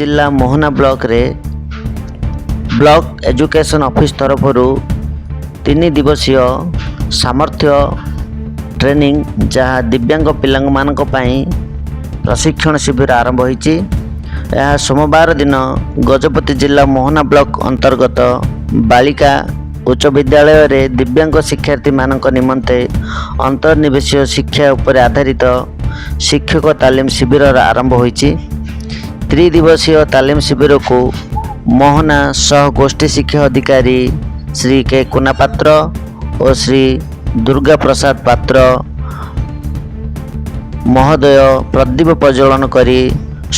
जिला मोहना ब्लॉक रे block education office तरफ 3 दिवसीय सामर्थ्य ट्रेनिंग जहाँ दिव्यांग पिलांग मानक पई प्रशिक्षण शिविर आरंभ होईची। यह सोमवार दिन गजपति जिला मोहना ब्लॉक अंतर्गत बालिका उच्च विद्यालय रे दिव्यांग शिक्षार्थी मानक निमंते अंतर्निवेशीय शिक्षा उपर आधारित शिक्षक तालीम शिविर आरंभ होईची। 3 दिवसीय तालीम शिविर को मोहना सह गोष्ठी शिक्षा अधिकारी श्री के कुना पात्र और श्री दुर्गा प्रसाद पात्र महोदय प्रदीप प्रज्वलन करी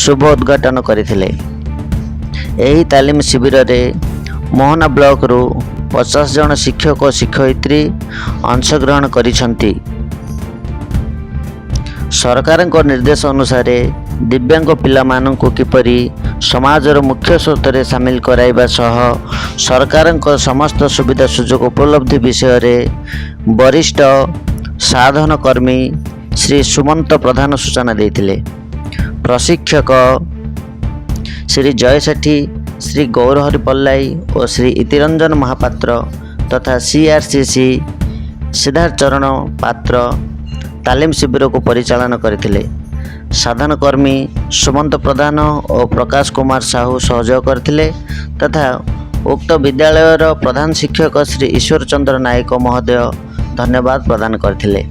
शुभ उद्घाटन करथिले। एही तालीम शिविर रे मोहना ब्लॉक रु 50 जन शिक्षक और शिक्षयित्री अंशग्रहण करिसंती। सरकार निर्देश अनुसार दिव्यांग पिला मानक किपरि समाजर मुख्य स्रोत सामिल कराइबा सह सरकार समस्त सुविधा सुजोग उपलब्धि विषय रे वरिष्ठ साधन कर्मी श्री सुमंत प्रधान सूचना देथिले। प्रशिक्षक श्री जय सेठी, श्री गौरहरि पल्लाई और श्री इतिरंजन महापात्र तथा सीआरसीसी सिद्धार्थ चरण पात्र तालीम शिविर को परिचालन करथिले। साधन कर्मी सुमंत प्रधान और प्रकाश कुमार साहू सहयोग करथिले तथा उक्त विद्यालयर प्रधान शिक्षक श्री ईश्वर चंद्र नायक महोदय धन्यवाद प्रदान करथिले।